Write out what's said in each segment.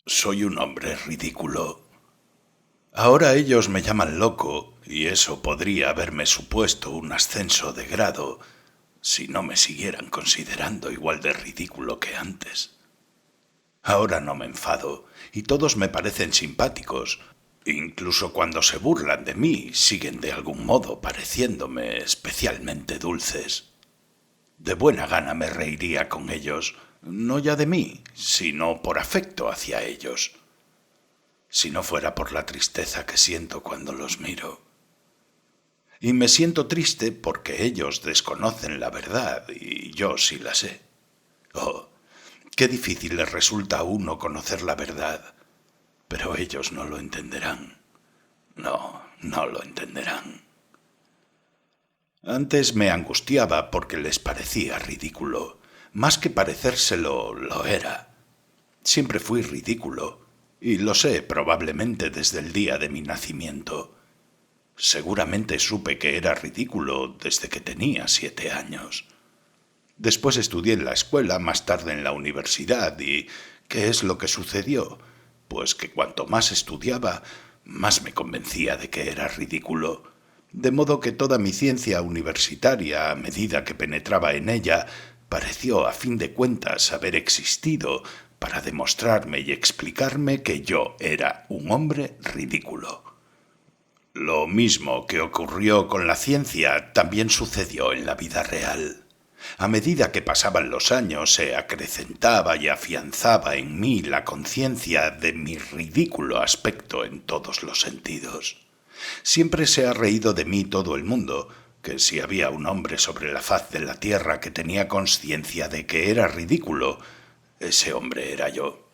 Soy un hombre ridículo. Ahora ellos me llaman loco, y eso podría haberme supuesto un ascenso de grado si no me siguieran considerando igual de ridículo que antes. Ahora no me enfado, y todos me parecen simpáticos. Incluso cuando se burlan de mí, siguen de algún modo pareciéndome especialmente dulces. De buena gana me reiría con ellos, no ya de mí, sino por afecto hacia ellos. Si no fuera por la tristeza que siento cuando los miro. Y me siento triste porque ellos desconocen la verdad y yo sí la sé. Oh, qué difícil les resulta a uno conocer la verdad, pero ellos no lo entenderán. No, no lo entenderán. Antes me angustiaba porque les parecía ridículo. Más que parecérselo, lo era. Siempre fui ridículo, y lo sé probablemente desde el día de mi nacimiento. Seguramente supe que era ridículo desde que tenía 7 años. Después estudié en la escuela, más tarde en la universidad, y ¿qué es lo que sucedió? Pues que cuanto más estudiaba, más me convencía de que era ridículo. De modo que toda mi ciencia universitaria, a medida que penetraba en ella, pareció a fin de cuentas haber existido para demostrarme y explicarme que yo era un hombre ridículo. Lo mismo que ocurrió con la ciencia también sucedió en la vida real. A medida que pasaban los años se acrecentaba y afianzaba en mí la conciencia de mi ridículo aspecto en todos los sentidos. Siempre se ha reído de mí todo el mundo, que si había un hombre sobre la faz de la tierra que tenía conciencia de que era ridículo, ese hombre era yo.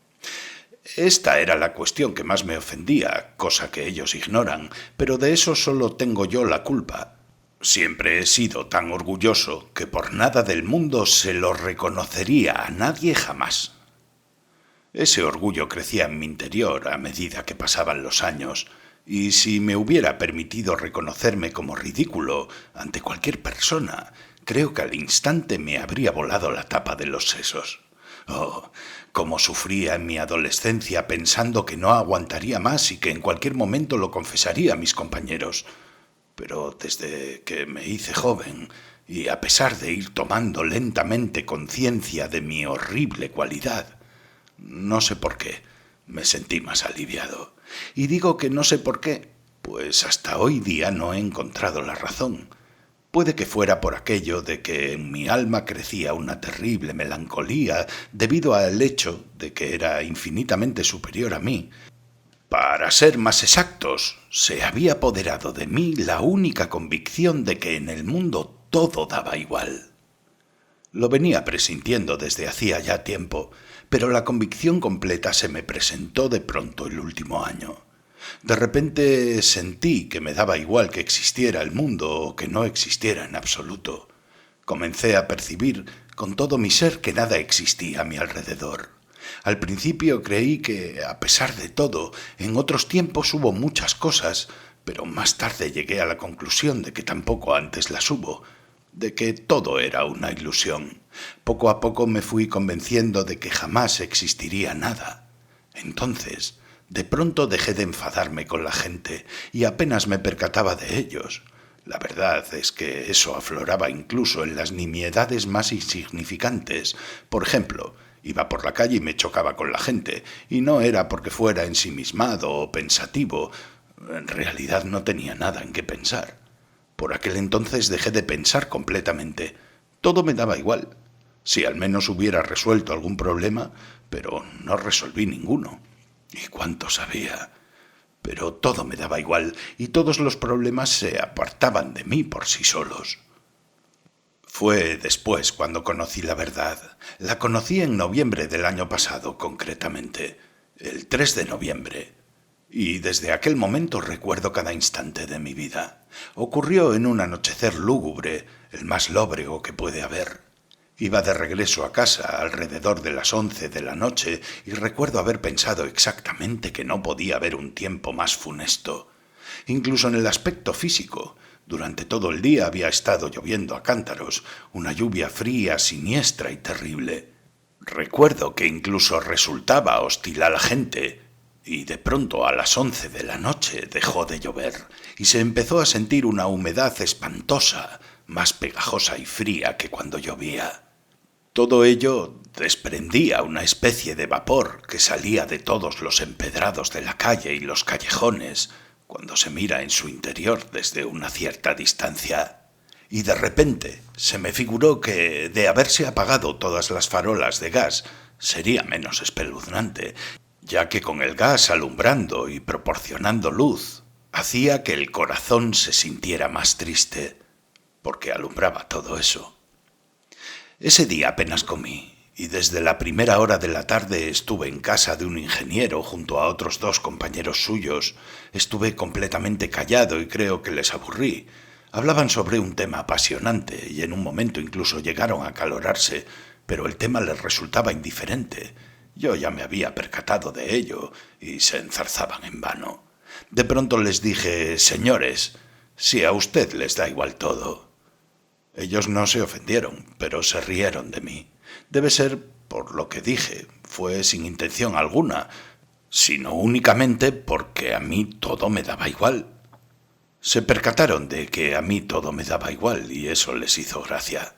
Esta era la cuestión que más me ofendía, cosa que ellos ignoran, pero de eso solo tengo yo la culpa. Siempre he sido tan orgulloso que por nada del mundo se lo reconocería a nadie jamás. Ese orgullo crecía en mi interior a medida que pasaban los años, y si me hubiera permitido reconocerme como ridículo ante cualquier persona, creo que al instante me habría volado la tapa de los sesos. Oh, cómo sufría en mi adolescencia pensando que no aguantaría más y que en cualquier momento lo confesaría a mis compañeros. Pero desde que me hice joven, y a pesar de ir tomando lentamente conciencia de mi horrible cualidad, no sé por qué, me sentí más aliviado. Y digo que no sé por qué, pues hasta hoy día no he encontrado la razón. Puede que fuera por aquello de que en mi alma crecía una terrible melancolía debido al hecho de que era infinitamente superior a mí. Para ser más exactos, se había apoderado de mí la única convicción de que en el mundo todo daba igual. Lo venía presintiendo desde hacía ya tiempo, pero la convicción completa se me presentó de pronto el último año. De repente sentí que me daba igual que existiera el mundo o que no existiera en absoluto. Comencé a percibir con todo mi ser que nada existía a mi alrededor. Al principio creí que, a pesar de todo, en otros tiempos hubo muchas cosas, pero más tarde llegué a la conclusión de que tampoco antes las hubo, de que todo era una ilusión. Poco a poco me fui convenciendo de que jamás existiría nada. Entonces, de pronto dejé de enfadarme con la gente y apenas me percataba de ellos. La verdad es que eso afloraba incluso en las nimiedades más insignificantes. Por ejemplo, iba por la calle y me chocaba con la gente, y no era porque fuera ensimismado o pensativo. En realidad no tenía nada en qué pensar. Por aquel entonces dejé de pensar completamente. Todo me daba igual. Si al menos hubiera resuelto algún problema, pero no resolví ninguno. ¿Y cuántos había? Pero todo me daba igual, y todos los problemas se apartaban de mí por sí solos. Fue después cuando conocí la verdad. La conocí en noviembre del año pasado, concretamente, el 3 de noviembre. Y desde aquel momento recuerdo cada instante de mi vida. Ocurrió en un anochecer lúgubre, el más lóbrego que puede haber. Iba de regreso a casa alrededor de las 11 de la noche y recuerdo haber pensado exactamente que no podía haber un tiempo más funesto. Incluso en el aspecto físico. Durante todo el día había estado lloviendo a cántaros, una lluvia fría, siniestra y terrible. Recuerdo que incluso resultaba hostil a la gente, y de pronto a las 11 de la noche dejó de llover y se empezó a sentir una humedad espantosa, más pegajosa y fría que cuando llovía. Todo ello desprendía una especie de vapor que salía de todos los empedrados de la calle y los callejones cuando se mira en su interior desde una cierta distancia. Y de repente se me figuró que, de haberse apagado todas las farolas de gas, sería menos espeluznante, ya que con el gas alumbrando y proporcionando luz, hacía que el corazón se sintiera más triste, porque alumbraba todo eso. Ese día apenas comí, y desde la primera hora de la tarde estuve en casa de un ingeniero junto a otros 2 compañeros suyos. Estuve completamente callado y creo que les aburrí. Hablaban sobre un tema apasionante y en un momento incluso llegaron a acalorarse, pero el tema les resultaba indiferente. Yo ya me había percatado de ello y se enzarzaban en vano. De pronto les dije: «Señores, si a usted les da igual todo». Ellos no se ofendieron, pero se rieron de mí. Debe ser por lo que dije, fue sin intención alguna, sino únicamente porque a mí todo me daba igual. Se percataron de que a mí todo me daba igual y eso les hizo gracia.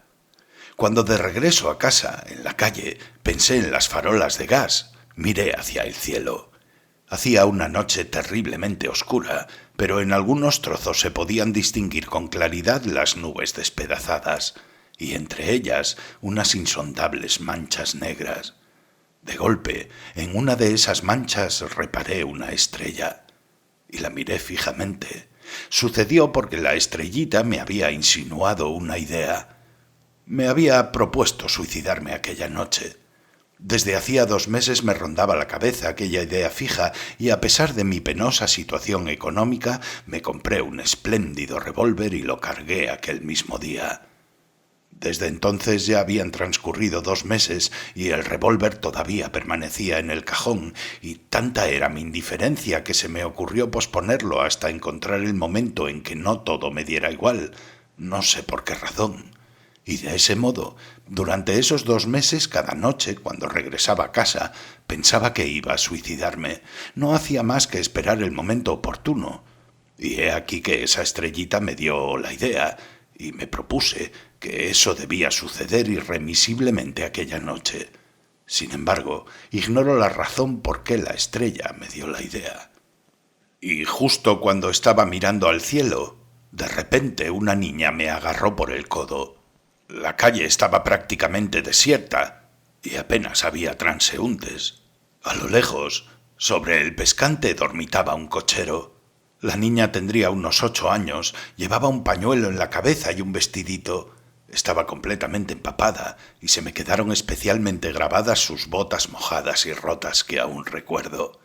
Cuando de regreso a casa, en la calle, pensé en las farolas de gas, miré hacia el cielo. Hacía una noche terriblemente oscura, pero en algunos trozos se podían distinguir con claridad las nubes despedazadas, y entre ellas unas insondables manchas negras. De golpe, en una de esas manchas reparé una estrella, y la miré fijamente. Sucedió porque la estrellita me había insinuado una idea. Me había propuesto suicidarme aquella noche. Desde hacía 2 meses me rondaba la cabeza aquella idea fija y a pesar de mi penosa situación económica me compré un espléndido revólver y lo cargué aquel mismo día. Desde entonces ya habían transcurrido 2 meses y el revólver todavía permanecía en el cajón, y tanta era mi indiferencia que se me ocurrió posponerlo hasta encontrar el momento en que no todo me diera igual, no sé por qué razón. Y de ese modo, durante esos 2 meses, cada noche, cuando regresaba a casa, pensaba que iba a suicidarme. No hacía más que esperar el momento oportuno. Y he aquí que esa estrellita me dio la idea, y me propuse que eso debía suceder irremisiblemente aquella noche. Sin embargo, ignoro la razón por qué la estrella me dio la idea. Y justo cuando estaba mirando al cielo, de repente una niña me agarró por el codo. La calle estaba prácticamente desierta y apenas había transeúntes. A lo lejos, sobre el pescante, dormitaba un cochero. La niña tendría unos 8 años, llevaba un pañuelo en la cabeza y un vestidito. Estaba completamente empapada y se me quedaron especialmente grabadas sus botas mojadas y rotas que aún recuerdo.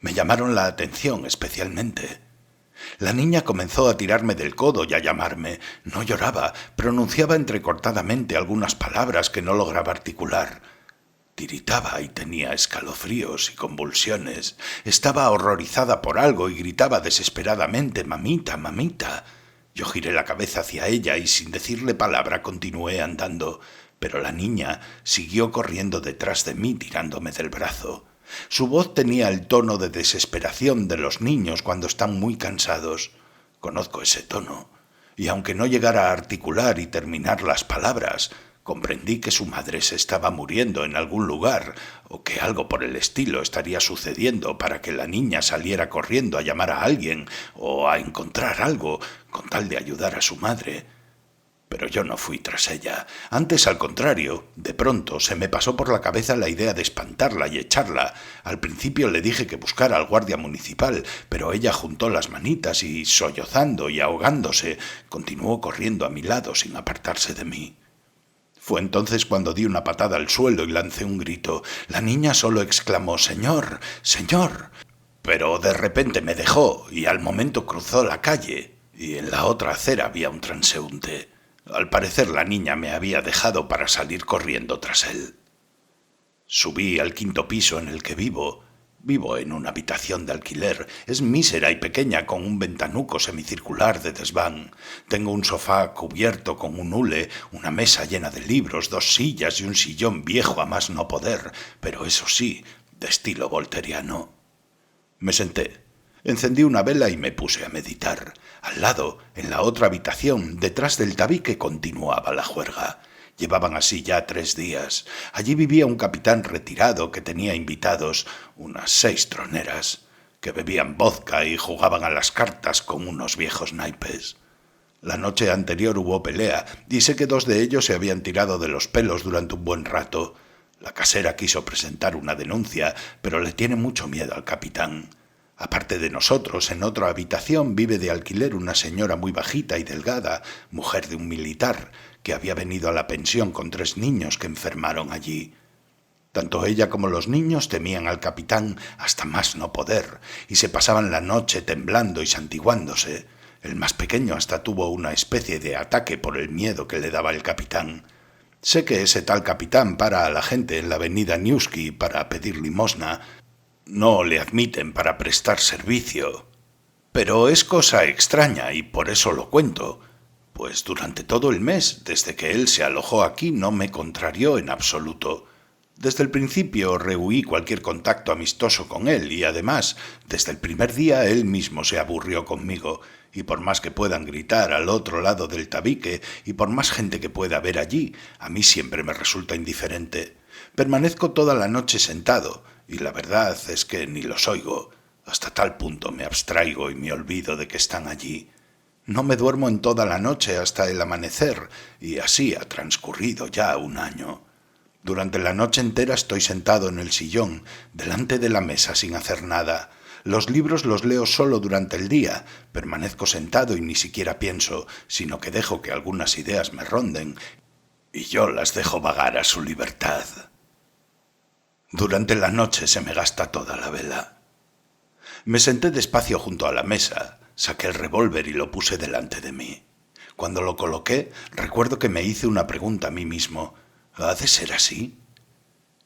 Me llamaron la atención especialmente. La niña comenzó a tirarme del codo y a llamarme. No lloraba, pronunciaba entrecortadamente algunas palabras que no lograba articular. Tiritaba y tenía escalofríos y convulsiones. Estaba horrorizada por algo y gritaba desesperadamente: «Mamita, mamita». Yo giré la cabeza hacia ella y sin decirle palabra continué andando, pero la niña siguió corriendo detrás de mí tirándome del brazo. Su voz tenía el tono de desesperación de los niños cuando están muy cansados. Conozco ese tono, y aunque no llegara a articular y terminar las palabras, comprendí que su madre se estaba muriendo en algún lugar o que algo por el estilo estaría sucediendo para que la niña saliera corriendo a llamar a alguien o a encontrar algo con tal de ayudar a su madre. Pero yo no fui tras ella. Antes, al contrario, de pronto se me pasó por la cabeza la idea de espantarla y echarla. Al principio le dije que buscara al guardia municipal, pero ella juntó las manitas y, sollozando y ahogándose, continuó corriendo a mi lado sin apartarse de mí. Fue entonces cuando di una patada al suelo y lancé un grito. La niña solo exclamó: «¡Señor! ¡Señor!». Pero de repente me dejó y al momento cruzó la calle y en la otra acera había un transeúnte. Al parecer la niña me había dejado para salir corriendo tras él. Subí al 5.º piso en el que vivo Vivo en una habitación de alquiler. Es mísera y pequeña, con un ventanuco semicircular de desván. Tengo un sofá cubierto con un hule, una mesa llena de libros, 2 sillas y un sillón viejo a más no poder, pero eso sí, de estilo volteriano. Me senté, encendí una vela y me puse a meditar. Al lado, en la otra habitación, detrás del tabique, continuaba la juerga. Llevaban así ya 3 días. Allí vivía un capitán retirado que tenía invitados, unas 6 troneras, que bebían vodka y jugaban a las cartas con unos viejos naipes. La noche anterior hubo pelea, y sé que 2 de ellos se habían tirado de los pelos durante un buen rato. La casera quiso presentar una denuncia, pero le tiene mucho miedo al capitán. Aparte de nosotros, en otra habitación vive de alquiler una señora muy bajita y delgada, mujer de un militar, que había venido a la pensión con 3 niños que enfermaron allí. Tanto ella como los niños temían al capitán hasta más no poder, y se pasaban la noche temblando y santiguándose. El más pequeño hasta tuvo una especie de ataque por el miedo que le daba el capitán. Sé que ese tal capitán para a la gente en la avenida Niewski para pedir limosna. No le admiten para prestar servicio. Pero es cosa extraña y por eso lo cuento, pues durante todo el mes, desde que él se alojó aquí, no me contrarió en absoluto. Desde el principio rehuí cualquier contacto amistoso con él y además, desde el primer día él mismo se aburrió conmigo, y por más que puedan gritar al otro lado del tabique y por más gente que pueda haber allí, a mí siempre me resulta indiferente. Permanezco toda la noche sentado, y la verdad es que ni los oigo. Hasta tal punto me abstraigo y me olvido de que están allí. No me duermo en toda la noche hasta el amanecer, y así ha transcurrido ya 1 año. Durante la noche entera estoy sentado en el sillón, delante de la mesa sin hacer nada. Los libros los leo solo durante el día, permanezco sentado y ni siquiera pienso, sino que dejo que algunas ideas me ronden, y yo las dejo vagar a su libertad. Durante la noche se me gasta toda la vela. Me senté despacio junto a la mesa, saqué el revólver y lo puse delante de mí. Cuando lo coloqué, recuerdo que me hice una pregunta a mí mismo. ¿Ha de ser así?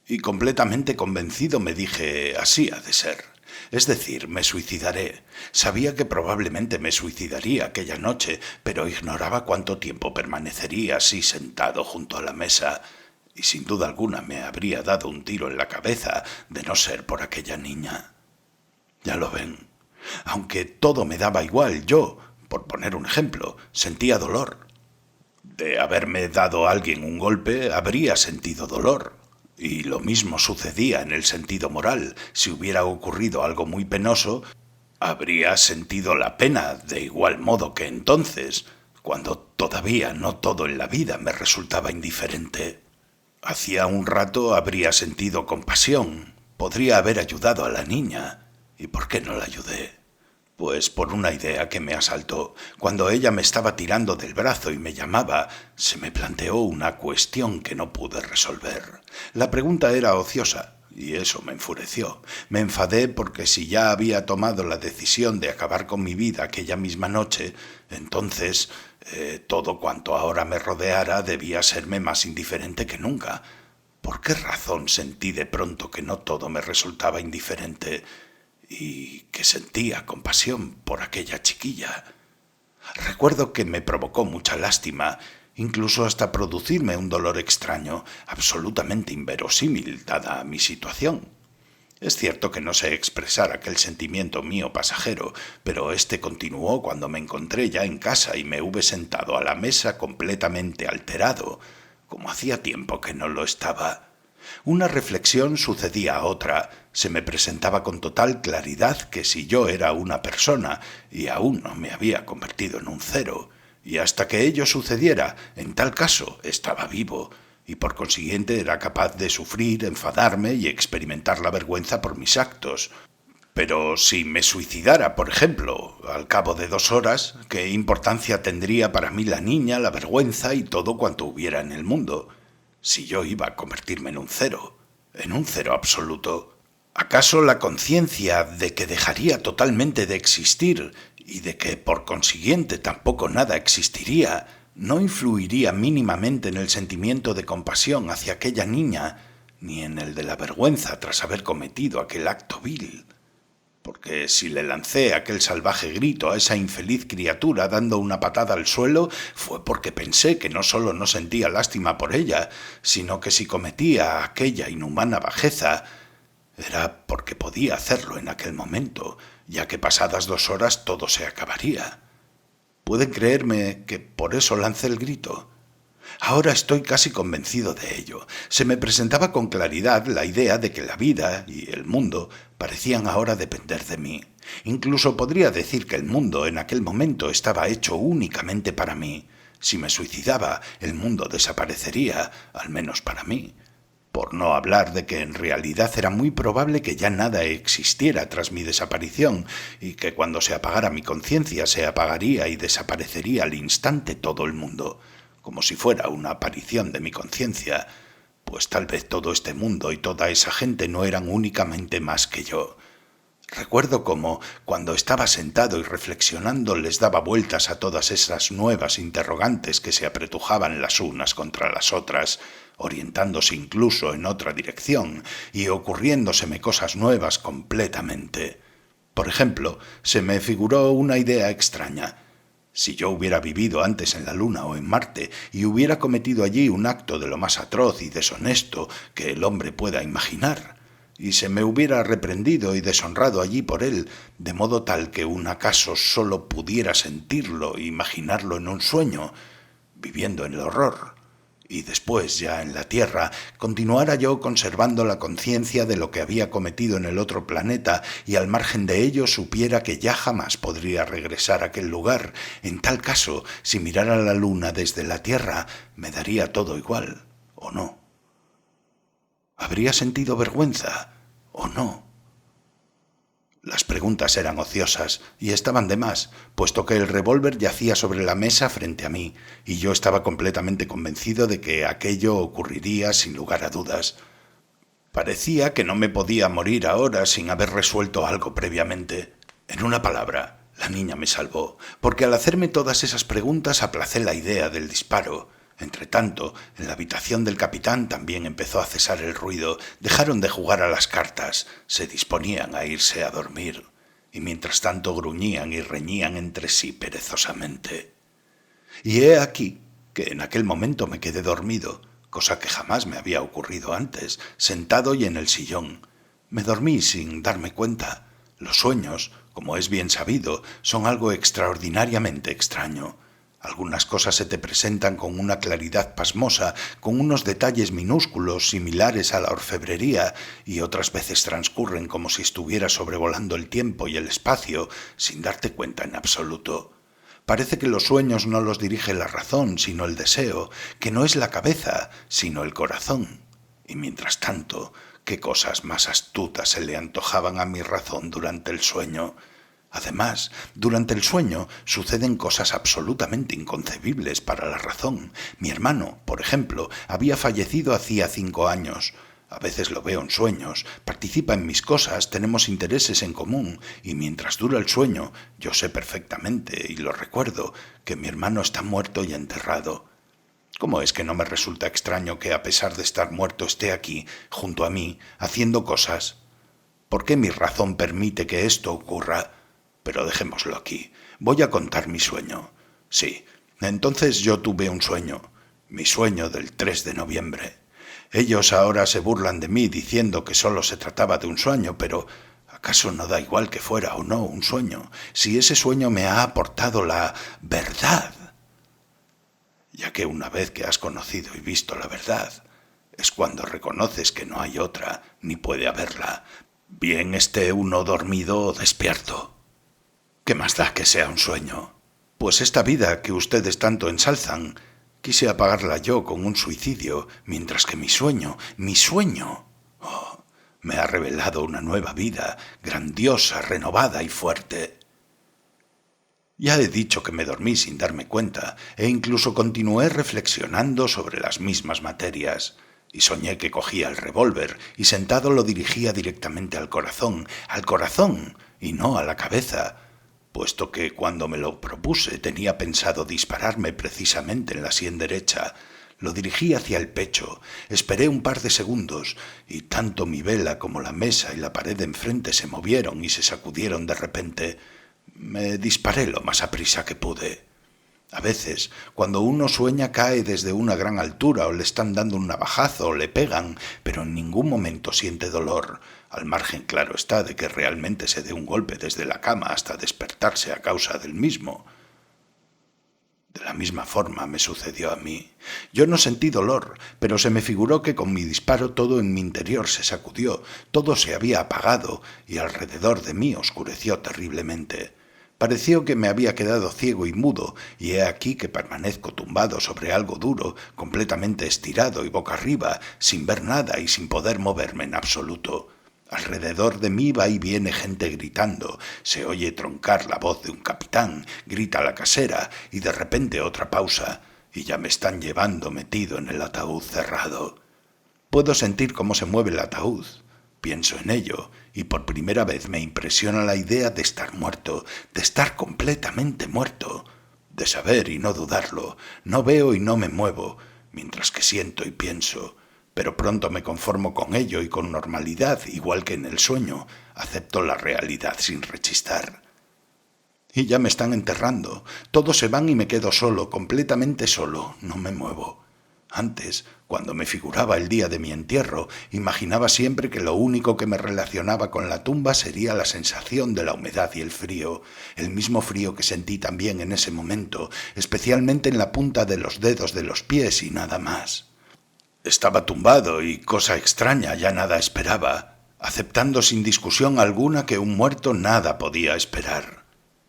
Y completamente convencido me dije, así ha de ser. Es decir, me suicidaré. Sabía que probablemente me suicidaría aquella noche, pero ignoraba cuánto tiempo permanecería así sentado junto a la mesa, y sin duda alguna me habría dado un tiro en la cabeza de no ser por aquella niña. Ya lo ven. Aunque todo me daba igual, yo, por poner un ejemplo, sentía dolor. De haberme dado a alguien un golpe, habría sentido dolor. Y lo mismo sucedía en el sentido moral. Si hubiera ocurrido algo muy penoso, habría sentido la pena de igual modo que entonces, cuando todavía no todo en la vida me resultaba indiferente. Hacía un rato habría sentido compasión. Podría haber ayudado a la niña. ¿Y por qué no la ayudé? Pues por una idea que me asaltó. Cuando ella me estaba tirando del brazo y me llamaba, se me planteó una cuestión que no pude resolver. La pregunta era ociosa, y eso me enfureció. Me enfadé porque si ya había tomado la decisión de acabar con mi vida aquella misma noche, entonces todo cuanto ahora me rodeara debía serme más indiferente que nunca. ¿Por qué razón sentí de pronto que no todo me resultaba indiferente y que sentía compasión por aquella chiquilla? Recuerdo que me provocó mucha lástima, incluso hasta producirme un dolor extraño, absolutamente inverosímil dada mi situación. Es cierto que no sé expresar aquel sentimiento mío pasajero, pero éste continuó cuando me encontré ya en casa y me hube sentado a la mesa completamente alterado, como hacía tiempo que no lo estaba. Una reflexión sucedía a otra. Se me presentaba con total claridad que si yo era una persona y aún no me había convertido en un cero, y hasta que ello sucediera, en tal caso estaba vivo, y por consiguiente era capaz de sufrir, enfadarme y experimentar la vergüenza por mis actos. Pero si me suicidara, por ejemplo, al cabo de 2 horas, ¿qué importancia tendría para mí la niña, la vergüenza y todo cuanto hubiera en el mundo? Si yo iba a convertirme en un cero absoluto. ¿Acaso la conciencia de que dejaría totalmente de existir y de que por consiguiente tampoco nada existiría no influiría mínimamente en el sentimiento de compasión hacia aquella niña, ni en el de la vergüenza tras haber cometido aquel acto vil. Porque si le lancé aquel salvaje grito a esa infeliz criatura dando una patada al suelo, fue porque pensé que no solo no sentía lástima por ella, sino que si cometía aquella inhumana bajeza, era porque podía hacerlo en aquel momento, ya que pasadas 2 horas todo se acabaría. ¿Pueden creerme que por eso lancé el grito? Ahora estoy casi convencido de ello. Se me presentaba con claridad la idea de que la vida y el mundo parecían ahora depender de mí. Incluso podría decir que el mundo en aquel momento estaba hecho únicamente para mí. Si me suicidaba, el mundo desaparecería, al menos para mí. Por no hablar de que en realidad era muy probable que ya nada existiera tras mi desaparición y que cuando se apagara mi conciencia se apagaría y desaparecería al instante todo el mundo, como si fuera una aparición de mi conciencia, pues tal vez todo este mundo y toda esa gente no eran únicamente más que yo. Recuerdo cómo, cuando estaba sentado y reflexionando, les daba vueltas a todas esas nuevas interrogantes que se apretujaban las unas contra las otras, orientándose incluso en otra dirección y ocurriéndoseme cosas nuevas completamente. Por ejemplo, se me figuró una idea extraña. Si yo hubiera vivido antes en la Luna o en Marte y hubiera cometido allí un acto de lo más atroz y deshonesto que el hombre pueda imaginar, y se me hubiera reprendido y deshonrado allí por él, de modo tal que un acaso sólo pudiera sentirlo e imaginarlo en un sueño, viviendo en el horror, y después, ya en la Tierra, continuara yo conservando la conciencia de lo que había cometido en el otro planeta y al margen de ello supiera que ya jamás podría regresar a aquel lugar. En tal caso, si mirara la Luna desde la Tierra, me daría todo igual, ¿o no? ¿Habría sentido vergüenza o no? Las preguntas eran ociosas y estaban de más, puesto que el revólver yacía sobre la mesa frente a mí, y yo estaba completamente convencido de que aquello ocurriría sin lugar a dudas. Parecía que no me podía morir ahora sin haber resuelto algo previamente. En una palabra, la niña me salvó, porque al hacerme todas esas preguntas aplacé la idea del disparo. Entretanto, en la habitación del capitán también empezó a cesar el ruido, dejaron de jugar a las cartas, se disponían a irse a dormir, y mientras tanto gruñían y reñían entre sí perezosamente. Y he aquí que en aquel momento me quedé dormido, cosa que jamás me había ocurrido antes, sentado y en el sillón. Me dormí sin darme cuenta. Los sueños, como es bien sabido, son algo extraordinariamente extraño. Algunas cosas se te presentan con una claridad pasmosa, con unos detalles minúsculos similares a la orfebrería, y otras veces transcurren como si estuvieras sobrevolando el tiempo y el espacio sin darte cuenta en absoluto. Parece que los sueños no los dirige la razón, sino el deseo, que no es la cabeza, sino el corazón. Y mientras tanto, qué cosas más astutas se le antojaban a mi razón durante el sueño. Además, durante el sueño suceden cosas absolutamente inconcebibles para la razón. Mi hermano, por ejemplo, había fallecido hacía 5 años. A veces lo veo en sueños, participa en mis cosas, tenemos intereses en común, y mientras dura el sueño, yo sé perfectamente, y lo recuerdo, que mi hermano está muerto y enterrado. ¿Cómo es que no me resulta extraño que, a pesar de estar muerto, esté aquí, junto a mí, haciendo cosas? ¿Por qué mi razón permite que esto ocurra? Pero dejémoslo aquí. Voy a contar mi sueño. Sí, entonces yo tuve un sueño. Mi sueño del 3 de noviembre. Ellos ahora se burlan de mí diciendo que solo se trataba de un sueño, pero ¿acaso no da igual que fuera o no un sueño, si ese sueño me ha aportado la verdad? Ya que una vez que has conocido y visto la verdad, es cuando reconoces que no hay otra, ni puede haberla, bien esté uno dormido o despierto. ¿Qué más da que sea un sueño? Pues esta vida que ustedes tanto ensalzan, quise apagarla yo con un suicidio, mientras que mi sueño, me ha revelado una nueva vida, grandiosa, renovada y fuerte. Ya he dicho que me dormí sin darme cuenta, e incluso continué reflexionando sobre las mismas materias, y soñé que cogía el revólver y sentado lo dirigía directamente al corazón, y no a la cabeza, puesto que cuando me lo propuse tenía pensado dispararme precisamente en la sien derecha, Lo dirigí hacia el pecho, esperé un par de segundos, y tanto mi vela como la mesa y la pared de enfrente se movieron y se sacudieron de repente. Me disparé lo más aprisa que pude. A veces, cuando uno sueña, cae desde una gran altura o le están dando un navajazo o le pegan, pero en ningún momento siente dolor, al margen, claro está, de que realmente se dé un golpe desde la cama hasta despertarse a causa del mismo. De la misma forma me sucedió a mí. Yo no sentí dolor, pero se me figuró que con mi disparo todo en mi interior se sacudió, todo se había apagado y alrededor de mí oscureció terriblemente. Pareció que me había quedado ciego y mudo, y he aquí que permanezco tumbado sobre algo duro, completamente estirado y boca arriba, sin ver nada y sin poder moverme en absoluto. Alrededor de mí va y viene gente gritando, se oye troncar la voz de un capitán, grita la casera, y de repente otra pausa, y ya me están llevando metido en el ataúd cerrado. Puedo sentir cómo se mueve el ataúd. Pienso en ello, y por primera vez me impresiona la idea de estar muerto, de estar completamente muerto, de saber y no dudarlo, no veo y no me muevo, mientras que siento y pienso, pero pronto me conformo con ello y con normalidad, igual que en el sueño, acepto la realidad sin rechistar. Y ya me están enterrando, todos se van y me quedo solo, completamente solo, no me muevo. Antes, cuando me figuraba el día de mi entierro, imaginaba siempre que lo único que me relacionaba con la tumba sería la sensación de la humedad y el mismo frío que sentí también en ese momento, especialmente en la punta de los dedos de los pies y nada más. Estaba tumbado y, cosa extraña, ya nada esperaba, aceptando sin discusión alguna que un muerto nada podía esperar.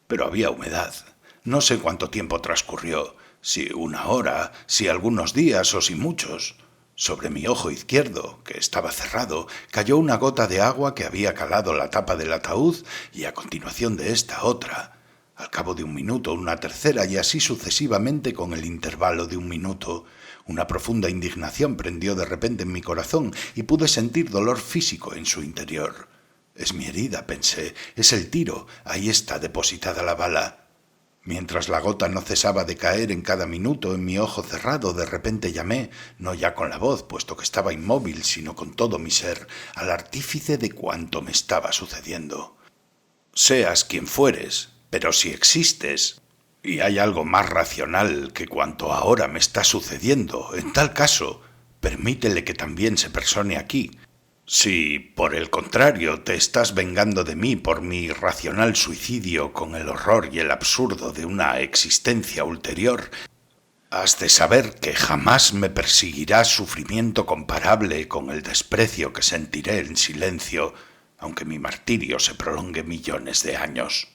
Pero había humedad. No sé cuánto tiempo transcurrió, si una hora, si algunos días o si muchos. Sobre mi ojo izquierdo, que estaba cerrado, cayó una gota de agua que había calado la tapa del ataúd y a continuación de esta otra. Al cabo de un minuto una tercera y así sucesivamente con el intervalo de un minuto. Una profunda indignación prendió de repente en mi corazón y pude sentir dolor físico en su interior. Es mi herida, pensé, es el tiro, ahí está depositada la bala. Mientras la gota no cesaba de caer en cada minuto en mi ojo cerrado, de repente llamé, no ya con la voz, puesto que estaba inmóvil, sino con todo mi ser, al artífice de cuanto me estaba sucediendo. Seas quien fueres, pero si existes, y hay algo más racional que cuanto ahora me está sucediendo, en tal caso, permítele que también se persone aquí. Si, por el contrario, te estás vengando de mí por mi irracional suicidio con el horror y el absurdo de una existencia ulterior, has de saber que jamás me perseguirá sufrimiento comparable con el desprecio que sentiré en silencio, aunque mi martirio se prolongue millones de años.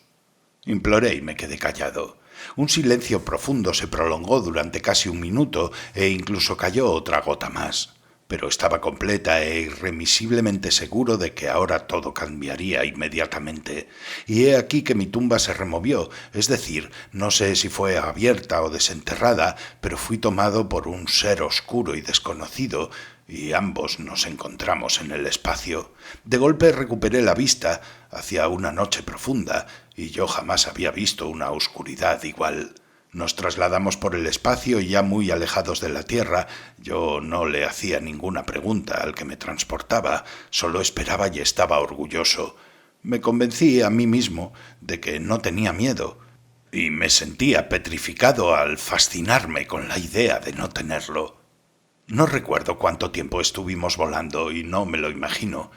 Imploré y me quedé callado. Un silencio profundo se prolongó durante casi un minuto e incluso cayó otra gota más. Pero estaba completa e irremisiblemente seguro de que ahora todo cambiaría inmediatamente. Y he aquí que mi tumba se removió, es decir, no sé si fue abierta o desenterrada, pero fui tomado por un ser oscuro y desconocido, y ambos nos encontramos en el espacio. De golpe recuperé la vista hacia una noche profunda, y yo jamás había visto una oscuridad igual. Nos trasladamos por el espacio y ya muy alejados de la Tierra, yo no le hacía ninguna pregunta al que me transportaba, solo esperaba y estaba orgulloso. Me convencí a mí mismo de que no tenía miedo, y me sentía petrificado al fascinarme con la idea de no tenerlo. No recuerdo cuánto tiempo estuvimos volando y no me lo imagino.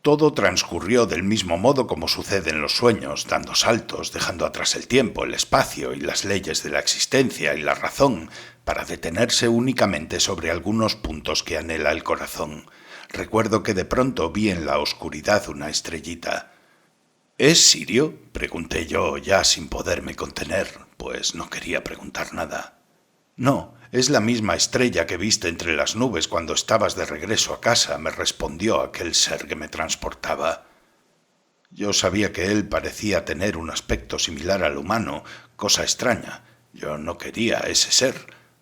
Todo transcurrió del mismo modo como sucede en los sueños, dando saltos, dejando atrás el tiempo, el espacio y las leyes de la existencia y la razón, para detenerse únicamente sobre algunos puntos que anhela el corazón. Recuerdo que de pronto vi en la oscuridad una estrellita. ¿Es Sirio?, pregunté yo, ya sin poderme contener, pues no quería preguntar nada. No, es la misma estrella que viste entre las nubes cuando estabas de regreso a casa, me respondió aquel ser que me transportaba. Yo sabía que él parecía tener un aspecto similar al humano, cosa extraña. Yo no quería a ese ser,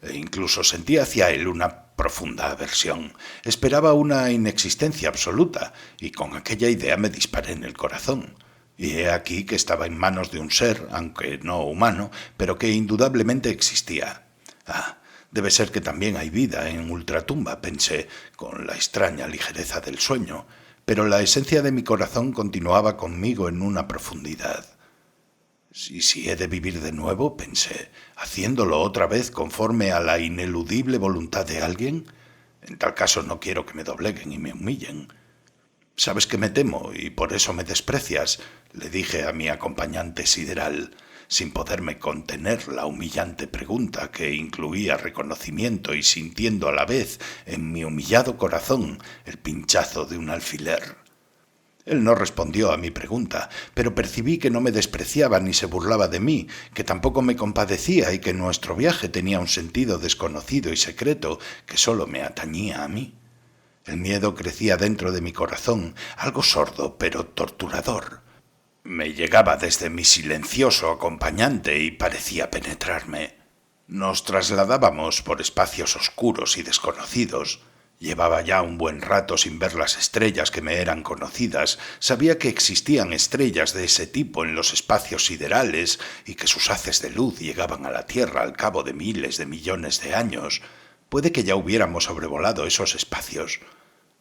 e incluso sentí hacia él una profunda aversión. Esperaba una inexistencia absoluta, y con aquella idea me disparé en el corazón. Y he aquí que estaba en manos de un ser, aunque no humano, pero que indudablemente existía. Ah, Debe ser que también hay vida en ultratumba, pensé, con la extraña ligereza del sueño, pero la esencia de mi corazón continuaba conmigo en una profundidad. ¿Y si he de vivir de nuevo?, pensé, haciéndolo otra vez conforme a la ineludible voluntad de alguien. En tal caso no quiero que me dobleguen y me humillen. «Sabes que me temo y por eso me desprecias», le dije a mi acompañante sideral, sin poderme contener la humillante pregunta que incluía reconocimiento y sintiendo a la vez en mi humillado corazón el pinchazo de un alfiler. Él no respondió a mi pregunta, pero percibí que no me despreciaba ni se burlaba de mí, que tampoco me compadecía y que nuestro viaje tenía un sentido desconocido y secreto que sólo me atañía a mí. El miedo crecía dentro de mi corazón, algo sordo pero torturador. Me llegaba desde mi silencioso acompañante y parecía penetrarme. Nos trasladábamos por espacios oscuros y desconocidos. Llevaba ya un buen rato sin ver las estrellas que me eran conocidas. Sabía que existían estrellas de ese tipo en los espacios siderales y que sus haces de luz llegaban a la Tierra al cabo de miles de millones de años. Puede que ya hubiéramos sobrevolado esos espacios.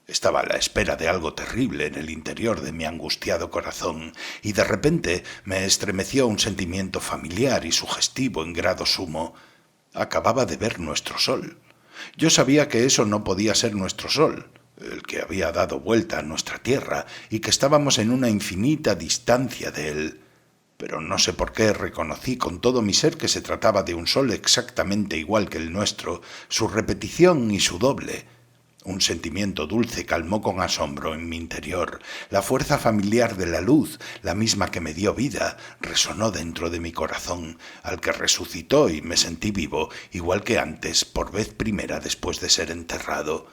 Estaba a la espera de algo terrible en el interior de mi angustiado corazón, y de repente me estremeció un sentimiento familiar y sugestivo en grado sumo. Acababa de ver nuestro sol. Yo sabía que eso no podía ser nuestro sol, el que había dado vuelta a nuestra tierra, y que estábamos en una infinita distancia de él. Pero no sé por qué reconocí con todo mi ser que se trataba de un sol exactamente igual que el nuestro, su repetición y su doble. Un sentimiento dulce calmó con asombro en mi interior. La fuerza familiar de la luz, la misma que me dio vida, resonó dentro de mi corazón, al que resucitó y me sentí vivo, igual que antes, por vez primera después de ser enterrado.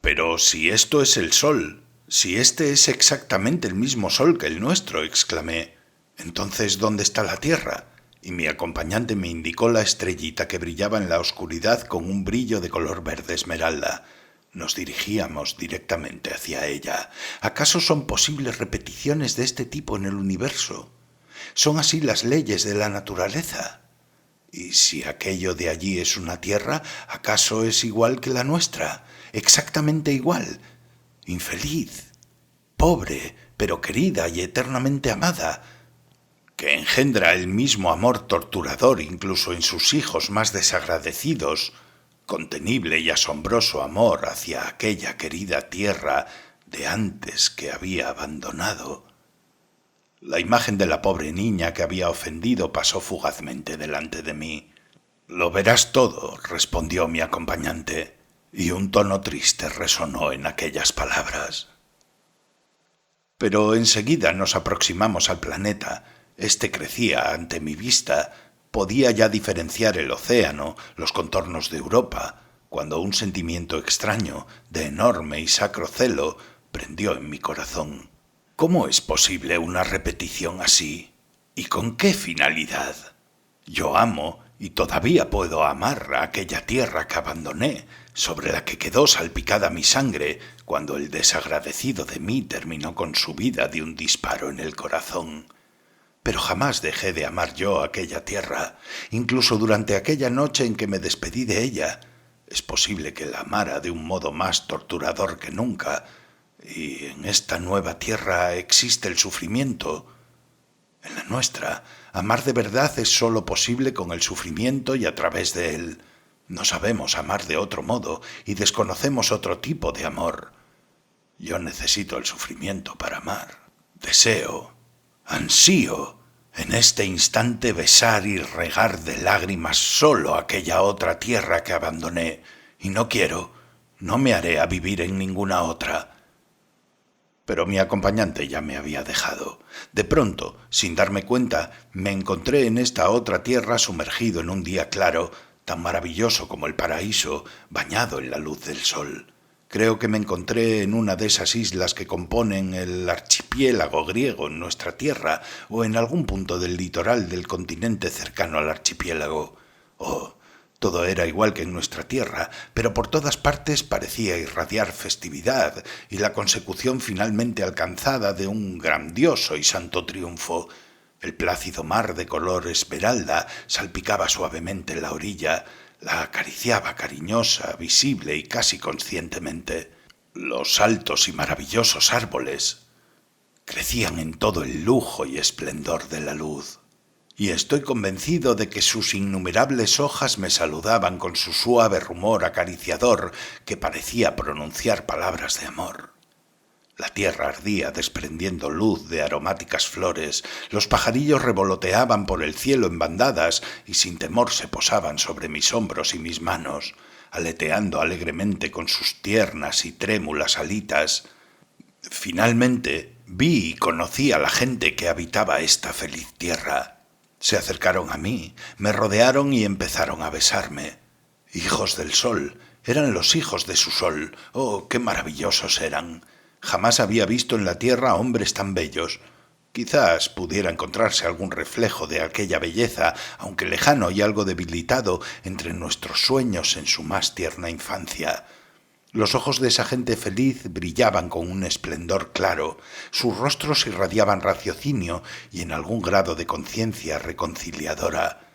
«Pero si esto es el sol, si este es exactamente el mismo sol que el nuestro», exclamé, «entonces ¿dónde está la Tierra?». Y mi acompañante me indicó la estrellita que brillaba en la oscuridad con un brillo de color verde esmeralda. Nos dirigíamos directamente hacia ella. ¿Acaso son posibles repeticiones de este tipo en el universo? ¿Son así las leyes de la naturaleza? Y si aquello de allí es una tierra, ¿acaso es igual que la nuestra? Exactamente igual. Infeliz, pobre, pero querida y eternamente amada, que engendra el mismo amor torturador incluso en sus hijos más desagradecidos, contenible y asombroso amor hacia aquella querida tierra de antes que había abandonado. La imagen de la pobre niña que había ofendido pasó fugazmente delante de mí. «Lo verás todo», respondió mi acompañante, y un tono triste resonó en aquellas palabras. Pero enseguida nos aproximamos al planeta. Este crecía ante mi vista. Podía ya diferenciar el océano, los contornos de Europa, cuando un sentimiento extraño, de enorme y sacro celo, prendió en mi corazón. ¿Cómo es posible una repetición así? ¿Y con qué finalidad? Yo amo y todavía puedo amar a aquella tierra que abandoné, sobre la que quedó salpicada mi sangre cuando el desagradecido de mí terminó con su vida de un disparo en el corazón. Pero jamás dejé de amar yo aquella tierra, incluso durante aquella noche en que me despedí de ella. Es posible que la amara de un modo más torturador que nunca, y en esta nueva tierra existe el sufrimiento. En la nuestra, amar de verdad es sólo posible con el sufrimiento y a través de él. No sabemos amar de otro modo y desconocemos otro tipo de amor. Yo necesito el sufrimiento para amar. Deseo, ansío, en este instante besar y regar de lágrimas solo aquella otra tierra que abandoné, y no quiero, no me haré a vivir en ninguna otra. Pero mi acompañante ya me había dejado. De pronto, sin darme cuenta, me encontré en esta otra tierra sumergido en un día claro, tan maravilloso como el paraíso, bañado en la luz del sol. Creo que me encontré en una de esas islas que componen el archipiélago griego en nuestra tierra o en algún punto del litoral del continente cercano al archipiélago. Oh, todo era igual que en nuestra tierra, pero por todas partes parecía irradiar festividad y la consecución finalmente alcanzada de un grandioso y santo triunfo. El plácido mar de color esmeralda salpicaba suavemente la orilla. La acariciaba cariñosa, visible y casi conscientemente. Los altos y maravillosos árboles crecían en todo el lujo y esplendor de la luz, y estoy convencido de que sus innumerables hojas me saludaban con su suave rumor acariciador que parecía pronunciar palabras de amor. La tierra ardía desprendiendo luz de aromáticas flores, los pajarillos revoloteaban por el cielo en bandadas y sin temor se posaban sobre mis hombros y mis manos, aleteando alegremente con sus tiernas y trémulas alitas. Finalmente vi y conocí a la gente que habitaba esta feliz tierra. Se acercaron a mí, me rodearon y empezaron a besarme. Hijos del sol, eran los hijos de su sol. ¡Oh, qué maravillosos eran! Jamás había visto en la tierra hombres tan bellos. Quizás pudiera encontrarse algún reflejo de aquella belleza, aunque lejano y algo debilitado, entre nuestros sueños en su más tierna infancia. Los ojos de esa gente feliz brillaban con un esplendor claro, sus rostros irradiaban raciocinio y en algún grado de conciencia reconciliadora.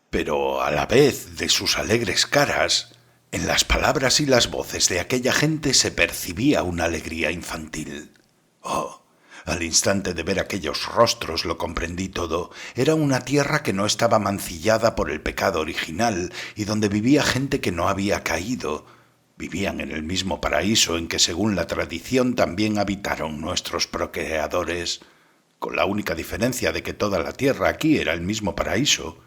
Pero a la vez de sus alegres caras, en las palabras y las voces de aquella gente se percibía una alegría infantil. Oh, al instante de ver aquellos rostros lo comprendí todo. Era una tierra que no estaba mancillada por el pecado original y donde vivía gente que no había caído. Vivían en el mismo paraíso en que, según la tradición, también habitaron nuestros procreadores, con la única diferencia de que toda la tierra aquí era el mismo paraíso.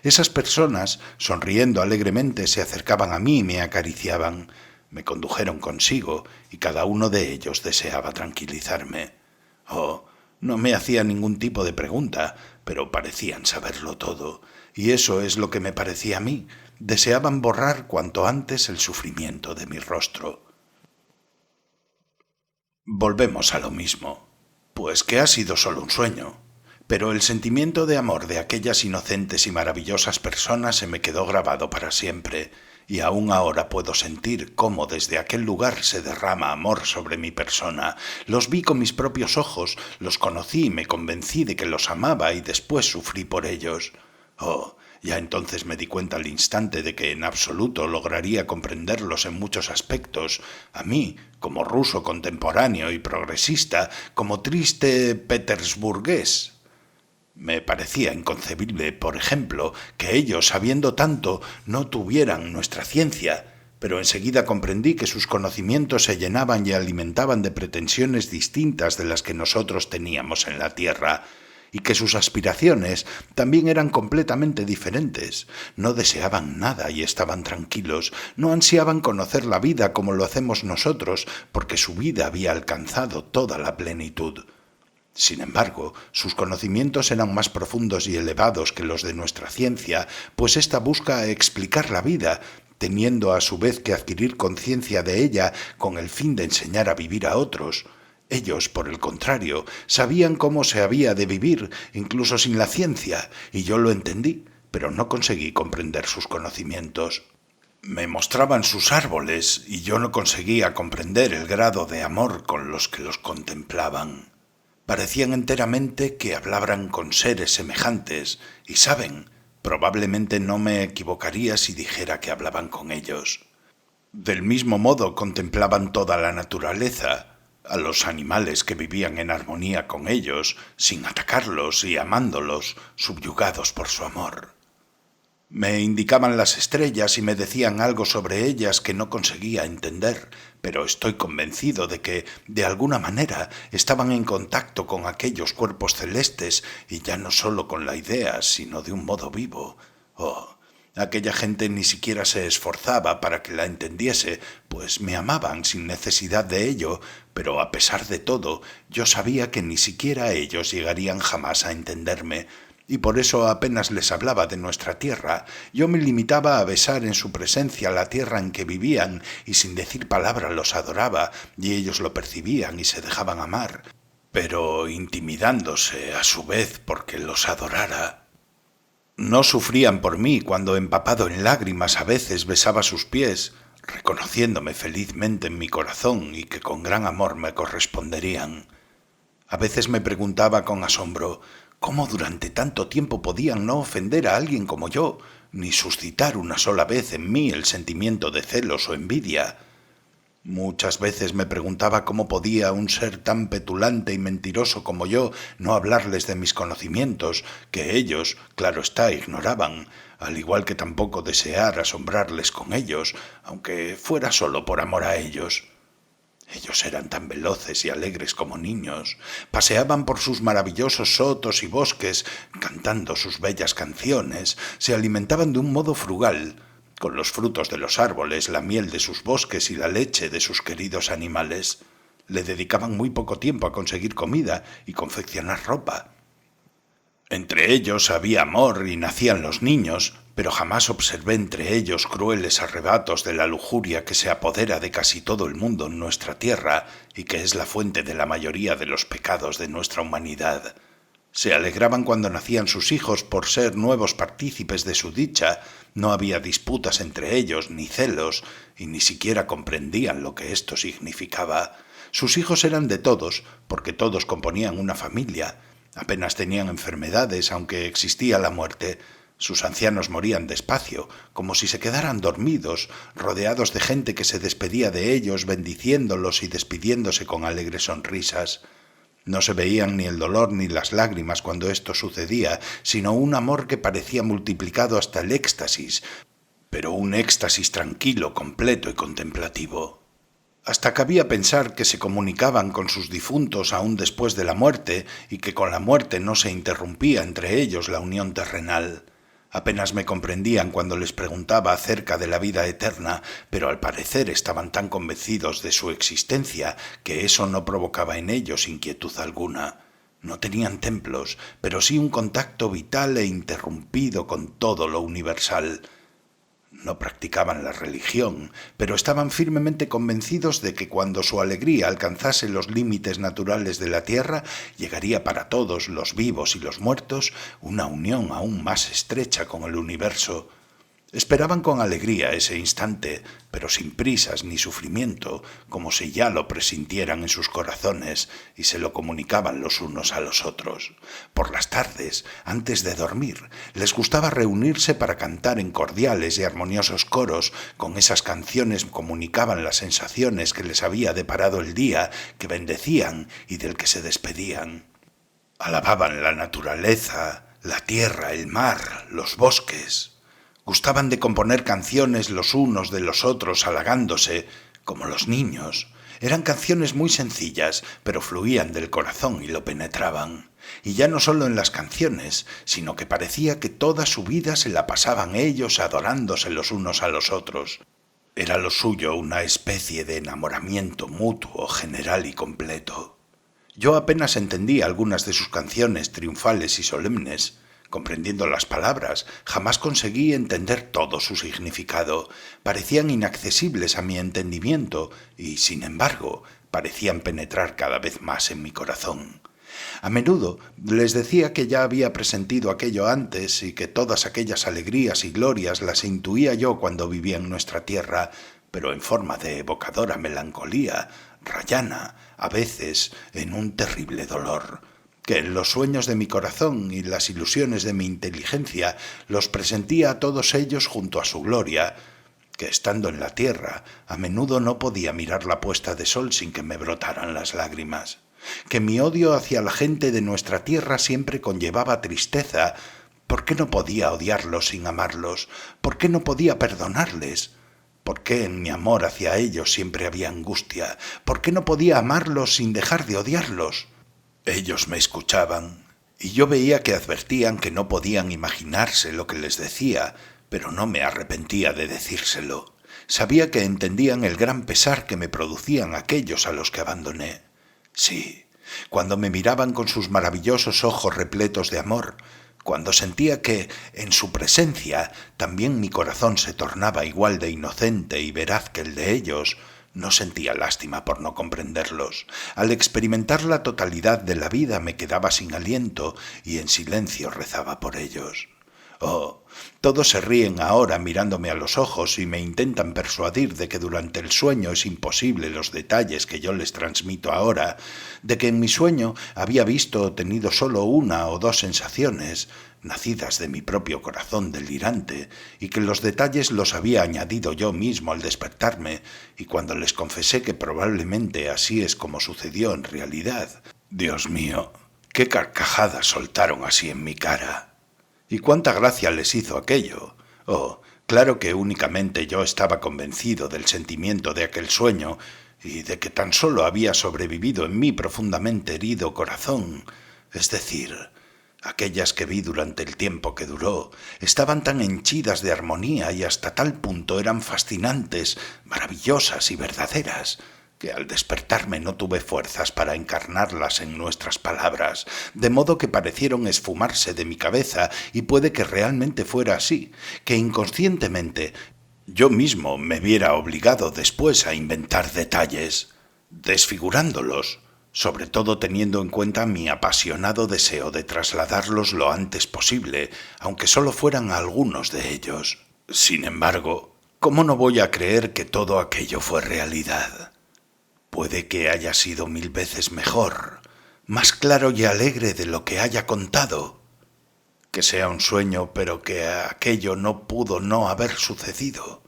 Esas personas, sonriendo alegremente, se acercaban a mí y me acariciaban. Me condujeron consigo y cada uno de ellos deseaba tranquilizarme. Oh, no me hacía ningún tipo de pregunta, pero parecían saberlo todo, y eso es lo que me parecía a mí. Deseaban borrar cuanto antes el sufrimiento de mi rostro. Volvemos a lo mismo, pues que ha sido solo un sueño. Pero el sentimiento de amor de aquellas inocentes y maravillosas personas se me quedó grabado para siempre, y aún ahora puedo sentir cómo desde aquel lugar se derrama amor sobre mi persona. Los vi con mis propios ojos, los conocí y me convencí de que los amaba y después sufrí por ellos. Oh, ya entonces me di cuenta al instante de que en absoluto lograría comprenderlos en muchos aspectos. A mí, como ruso contemporáneo y progresista, como triste petersburgués. Me parecía inconcebible, por ejemplo, que ellos, sabiendo tanto, no tuvieran nuestra ciencia, pero enseguida comprendí que sus conocimientos se llenaban y alimentaban de pretensiones distintas de las que nosotros teníamos en la tierra, y que sus aspiraciones también eran completamente diferentes. No deseaban nada y estaban tranquilos, no ansiaban conocer la vida como lo hacemos nosotros, porque su vida había alcanzado toda la plenitud. Sin embargo, sus conocimientos eran más profundos y elevados que los de nuestra ciencia, pues ésta busca explicar la vida, teniendo a su vez que adquirir conciencia de ella con el fin de enseñar a vivir a otros. Ellos, por el contrario, sabían cómo se había de vivir, incluso sin la ciencia, y yo lo entendí, pero no conseguí comprender sus conocimientos. Me mostraban sus árboles, y yo no conseguía comprender el grado de amor con los que los contemplaban. Parecían enteramente que hablaran con seres semejantes, y saben, probablemente no me equivocaría si dijera que hablaban con ellos. Del mismo modo contemplaban toda la naturaleza, a los animales que vivían en armonía con ellos, sin atacarlos y amándolos, subyugados por su amor. Me indicaban las estrellas y me decían algo sobre ellas que no conseguía entender, pero estoy convencido de que, de alguna manera, estaban en contacto con aquellos cuerpos celestes y ya no sólo con la idea, sino de un modo vivo. Oh, aquella gente ni siquiera se esforzaba para que la entendiese, pues me amaban sin necesidad de ello, pero a pesar de todo, yo sabía que ni siquiera ellos llegarían jamás a entenderme, y por eso apenas les hablaba de nuestra tierra. Yo me limitaba a besar en su presencia la tierra en que vivían, y sin decir palabra los adoraba, y ellos lo percibían y se dejaban amar, pero intimidándose a su vez porque los adorara. No sufrían por mí cuando, empapado en lágrimas, a veces besaba sus pies, reconociéndome felizmente en mi corazón y que con gran amor me corresponderían. A veces me preguntaba con asombro cómo durante tanto tiempo podían no ofender a alguien como yo, ni suscitar una sola vez en mí el sentimiento de celos o envidia. Muchas veces me preguntaba cómo podía un ser tan petulante y mentiroso como yo no hablarles de mis conocimientos, que ellos, claro está, ignoraban, al igual que tampoco desear asombrarles con ellos, aunque fuera solo por amor a ellos. Ellos eran tan veloces y alegres como niños, paseaban por sus maravillosos sotos y bosques, cantando sus bellas canciones, se alimentaban de un modo frugal, con los frutos de los árboles, la miel de sus bosques y la leche de sus queridos animales. Le dedicaban muy poco tiempo a conseguir comida y confeccionar ropa. Entre ellos había amor y nacían los niños, pero jamás observé entre ellos crueles arrebatos de la lujuria que se apodera de casi todo el mundo en nuestra tierra y que es la fuente de la mayoría de los pecados de nuestra humanidad. Se alegraban cuando nacían sus hijos por ser nuevos partícipes de su dicha, no había disputas entre ellos ni celos, y ni siquiera comprendían lo que esto significaba. Sus hijos eran de todos, porque todos componían una familia. Apenas tenían enfermedades, aunque existía la muerte. Sus ancianos morían despacio, como si se quedaran dormidos, rodeados de gente que se despedía de ellos, bendiciéndolos y despidiéndose con alegres sonrisas. No se veían ni el dolor ni las lágrimas cuando esto sucedía, sino un amor que parecía multiplicado hasta el éxtasis, pero un éxtasis tranquilo, completo y contemplativo. Hasta cabía pensar que se comunicaban con sus difuntos aún después de la muerte y que con la muerte no se interrumpía entre ellos la unión terrenal. Apenas me comprendían cuando les preguntaba acerca de la vida eterna, pero al parecer estaban tan convencidos de su existencia que eso no provocaba en ellos inquietud alguna. No tenían templos, pero sí un contacto vital e interrumpido con todo lo universal. No practicaban la religión, pero estaban firmemente convencidos de que cuando su alegría alcanzase los límites naturales de la tierra, llegaría para todos, los vivos y los muertos, una unión aún más estrecha con el universo. Esperaban con alegría ese instante, pero sin prisas ni sufrimiento, como si ya lo presintieran en sus corazones y se lo comunicaban los unos a los otros. Por las tardes, antes de dormir, les gustaba reunirse para cantar en cordiales y armoniosos coros. Con esas canciones comunicaban las sensaciones que les había deparado el día, que bendecían y del que se despedían. Alababan la naturaleza, la tierra, el mar, los bosques. Gustaban de componer canciones los unos de los otros halagándose, como los niños. Eran canciones muy sencillas, pero fluían del corazón y lo penetraban. Y ya no solo en las canciones, sino que parecía que toda su vida se la pasaban ellos adorándose los unos a los otros. Era lo suyo una especie de enamoramiento mutuo, general y completo. Yo apenas entendía algunas de sus canciones triunfales y solemnes. Comprendiendo las palabras, jamás conseguí entender todo su significado. Parecían inaccesibles a mi entendimiento y, sin embargo, parecían penetrar cada vez más en mi corazón. A menudo les decía que ya había presentido aquello antes y que todas aquellas alegrías y glorias las intuía yo cuando vivía en nuestra tierra, pero en forma de evocadora melancolía, rayana, a veces en un terrible dolor, que en los sueños de mi corazón y las ilusiones de mi inteligencia los presentía a todos ellos junto a su gloria, que estando en la tierra a menudo no podía mirar la puesta de sol sin que me brotaran las lágrimas, que mi odio hacia la gente de nuestra tierra siempre conllevaba tristeza. ¿Por qué no podía odiarlos sin amarlos? ¿Por qué no podía perdonarles? ¿Por qué en mi amor hacia ellos siempre había angustia? ¿Por qué no podía amarlos sin dejar de odiarlos? Ellos me escuchaban, y yo veía que advertían que no podían imaginarse lo que les decía, pero no me arrepentía de decírselo. Sabía que entendían el gran pesar que me producían aquellos a los que abandoné. Sí, cuando me miraban con sus maravillosos ojos repletos de amor, cuando sentía que, en su presencia, también mi corazón se tornaba igual de inocente y veraz que el de ellos, no sentía lástima por no comprenderlos. Al experimentar la totalidad de la vida me quedaba sin aliento y en silencio rezaba por ellos. Oh, todos se ríen ahora mirándome a los ojos y me intentan persuadir de que durante el sueño es imposible los detalles que yo les transmito ahora, de que en mi sueño había visto o tenido solo una o dos sensaciones, nacidas de mi propio corazón delirante, y que los detalles los había añadido yo mismo al despertarme, y cuando les confesé que probablemente así es como sucedió en realidad. Dios mío, qué carcajadas soltaron así en mi cara. ¿Y cuánta gracia les hizo aquello? Oh, claro que únicamente yo estaba convencido del sentimiento de aquel sueño y de que tan solo había sobrevivido en mi profundamente herido corazón. Es decir, aquellas que vi durante el tiempo que duró estaban tan henchidas de armonía y hasta tal punto eran fascinantes, maravillosas y verdaderas, que al despertarme no tuve fuerzas para encarnarlas en nuestras palabras, de modo que parecieron esfumarse de mi cabeza, y puede que realmente fuera así, que inconscientemente yo mismo me viera obligado después a inventar detalles, desfigurándolos, sobre todo teniendo en cuenta mi apasionado deseo de trasladarlos lo antes posible, aunque solo fueran algunos de ellos. Sin embargo, ¿cómo no voy a creer que todo aquello fue realidad? Puede que haya sido 1000 veces mejor, más claro y alegre de lo que haya contado. Que sea un sueño, pero que aquello no pudo no haber sucedido.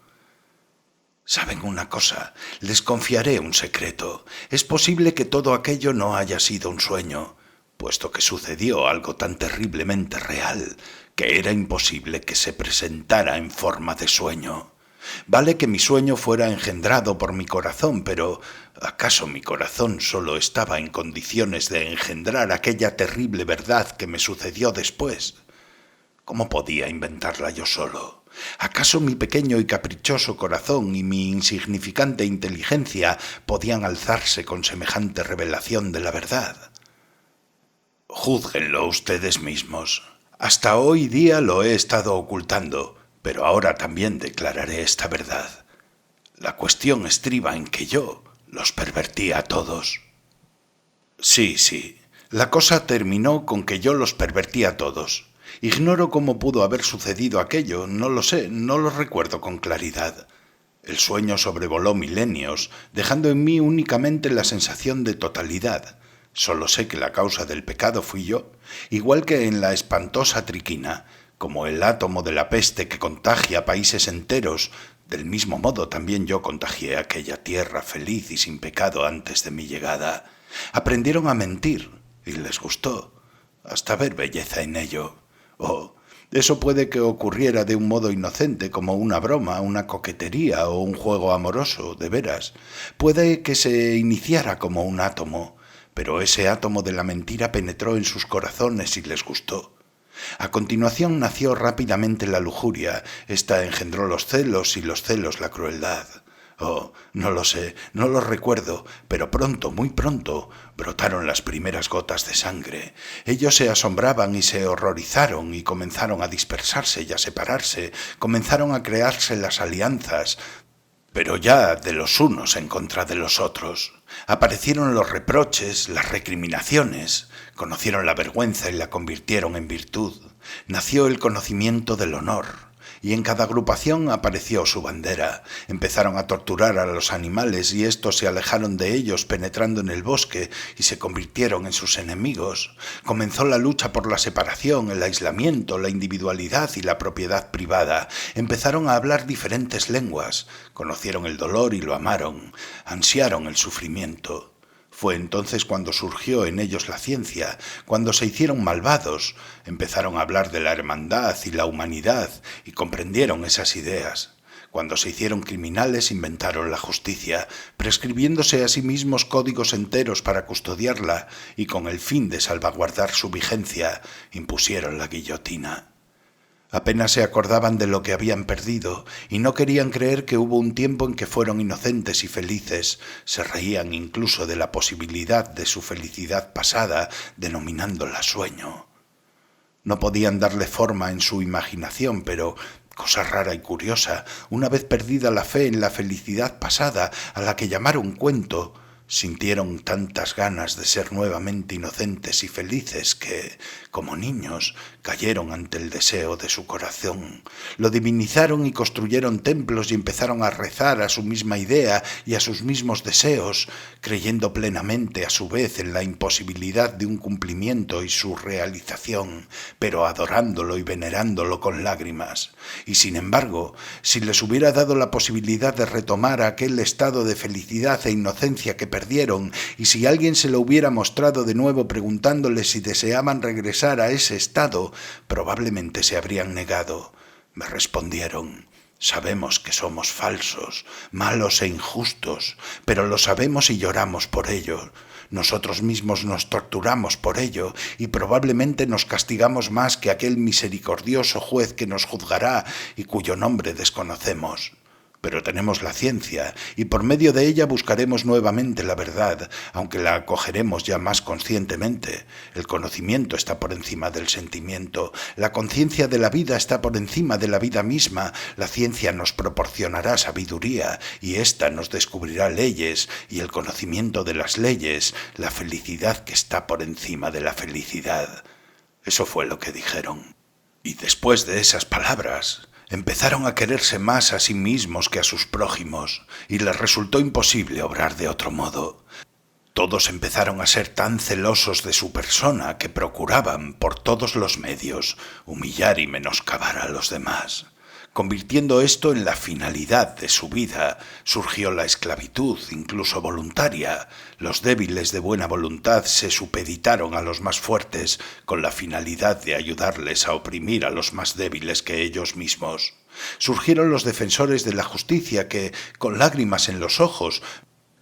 ¿Saben una cosa? Les confiaré un secreto. Es posible que todo aquello no haya sido un sueño, puesto que sucedió algo tan terriblemente real que era imposible que se presentara en forma de sueño. Vale que mi sueño fuera engendrado por mi corazón, pero ¿acaso mi corazón solo estaba en condiciones de engendrar aquella terrible verdad que me sucedió después? ¿Cómo podía inventarla yo solo? ¿Acaso mi pequeño y caprichoso corazón y mi insignificante inteligencia podían alzarse con semejante revelación de la verdad? Júzguenlo ustedes mismos. Hasta hoy día lo he estado ocultando, pero ahora también declararé esta verdad. La cuestión estriba en que yo los pervertí a todos. Sí, la cosa terminó con que yo los pervertí a todos. Ignoro cómo pudo haber sucedido aquello, no lo sé, no lo recuerdo con claridad. El sueño sobrevoló milenios, dejando en mí únicamente la sensación de totalidad. Solo sé que la causa del pecado fui yo, igual que en la espantosa triquina, como el átomo de la peste que contagia países enteros. Del mismo modo también yo contagié aquella tierra feliz y sin pecado antes de mi llegada. Aprendieron a mentir, y les gustó, hasta ver belleza en ello. Oh, eso puede que ocurriera de un modo inocente, como una broma, una coquetería o un juego amoroso, de veras. Puede que se iniciara como un átomo, pero ese átomo de la mentira penetró en sus corazones y les gustó. A continuación nació rápidamente la lujuria, ésta engendró los celos y los celos la crueldad. Oh, no lo sé, no lo recuerdo, pero pronto, muy pronto, brotaron las primeras gotas de sangre. Ellos se asombraban y se horrorizaron y comenzaron a dispersarse y a separarse, comenzaron a crearse las alianzas, pero ya de los unos en contra de los otros. Aparecieron los reproches, las recriminaciones, conocieron la vergüenza y la convirtieron en virtud. Nació el conocimiento del honor, y en cada agrupación apareció su bandera. Empezaron a torturar a los animales y estos se alejaron de ellos penetrando en el bosque y se convirtieron en sus enemigos. Comenzó la lucha por la separación, el aislamiento, la individualidad y la propiedad privada. Empezaron a hablar diferentes lenguas, conocieron el dolor y lo amaron, ansiaron el sufrimiento. Fue entonces cuando surgió en ellos la ciencia, cuando se hicieron malvados, empezaron a hablar de la hermandad y la humanidad y comprendieron esas ideas. Cuando se hicieron criminales inventaron la justicia, prescribiéndose a sí mismos códigos enteros para custodiarla y con el fin de salvaguardar su vigencia impusieron la guillotina. Apenas se acordaban de lo que habían perdido y no querían creer que hubo un tiempo en que fueron inocentes y felices. Se reían incluso de la posibilidad de su felicidad pasada, denominándola sueño. No podían darle forma en su imaginación, pero, cosa rara y curiosa, una vez perdida la fe en la felicidad pasada, a la que llamaron cuento, Sintieron tantas ganas de ser nuevamente inocentes y felices que, como niños, cayeron ante el deseo de su corazón. Lo divinizaron y construyeron templos y empezaron a rezar a su misma idea y a sus mismos deseos, creyendo plenamente a su vez en la imposibilidad de un cumplimiento y su realización, pero adorándolo y venerándolo con lágrimas. Y sin embargo, si les hubiera dado la posibilidad de retomar aquel estado de felicidad e inocencia que perdieron, y si alguien se lo hubiera mostrado de nuevo preguntándoles si deseaban regresar a ese estado, probablemente se habrían negado. Me respondieron: sabemos que somos falsos, malos e injustos, pero lo sabemos y lloramos por ello. Nosotros mismos nos torturamos por ello y probablemente nos castigamos más que aquel misericordioso juez que nos juzgará y cuyo nombre desconocemos. Pero tenemos la ciencia, y por medio de ella buscaremos nuevamente la verdad, aunque la acogeremos ya más conscientemente. El conocimiento está por encima del sentimiento, la conciencia de la vida está por encima de la vida misma, la ciencia nos proporcionará sabiduría, y ésta nos descubrirá leyes, y el conocimiento de las leyes, la felicidad que está por encima de la felicidad. Eso fue lo que dijeron. Y después de esas palabras, empezaron a quererse más a sí mismos que a sus prójimos, y les resultó imposible obrar de otro modo. Todos empezaron a ser tan celosos de su persona que procuraban, por todos los medios, humillar y menoscabar a los demás. Convirtiendo esto en la finalidad de su vida, surgió la esclavitud, incluso voluntaria. Los débiles de buena voluntad se supeditaron a los más fuertes con la finalidad de ayudarles a oprimir a los más débiles que ellos mismos. Surgieron los defensores de la justicia que, con lágrimas en los ojos,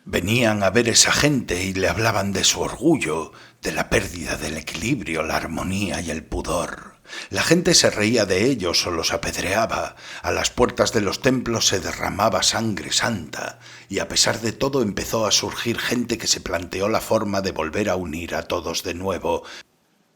venían a ver esa gente y le hablaban de su orgullo, de la pérdida del equilibrio, la armonía y el pudor. La gente se reía de ellos o los apedreaba, a las puertas de los templos se derramaba sangre santa, y a pesar de todo empezó a surgir gente que se planteó la forma de volver a unir a todos de nuevo,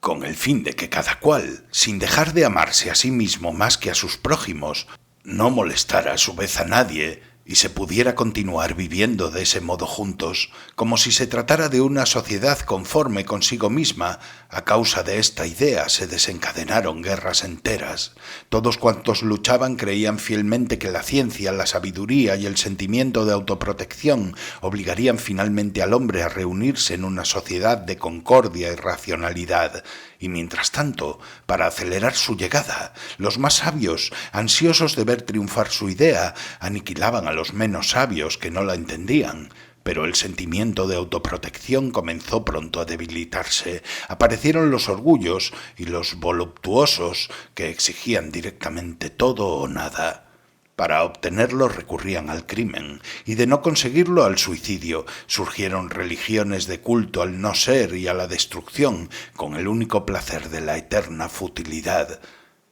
con el fin de que cada cual, sin dejar de amarse a sí mismo más que a sus prójimos, no molestara a su vez a nadie, y se pudiera continuar viviendo de ese modo juntos, como si se tratara de una sociedad conforme consigo misma. A causa de esta idea se desencadenaron guerras enteras. Todos cuantos luchaban creían fielmente que la ciencia, la sabiduría y el sentimiento de autoprotección obligarían finalmente al hombre a reunirse en una sociedad de concordia y racionalidad. Y mientras tanto, para acelerar su llegada, los más sabios, ansiosos de ver triunfar su idea, aniquilaban a los menos sabios que no la entendían. Pero el sentimiento de autoprotección comenzó pronto a debilitarse. Aparecieron los orgullos y los voluptuosos que exigían directamente todo o nada. Para obtenerlo recurrían al crimen, y de no conseguirlo al suicidio. Surgieron religiones de culto al no ser y a la destrucción, con el único placer de la eterna futilidad.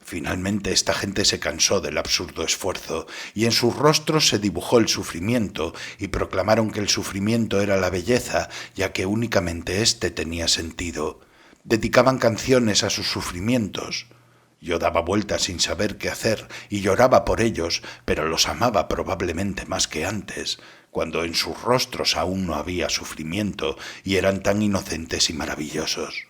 Finalmente esta gente se cansó del absurdo esfuerzo, y en sus rostros se dibujó el sufrimiento, y proclamaron que el sufrimiento era la belleza, ya que únicamente éste tenía sentido. Dedicaban canciones a sus sufrimientos. Yo daba vueltas sin saber qué hacer y lloraba por ellos, pero los amaba probablemente más que antes, cuando en sus rostros aún no había sufrimiento y eran tan inocentes y maravillosos.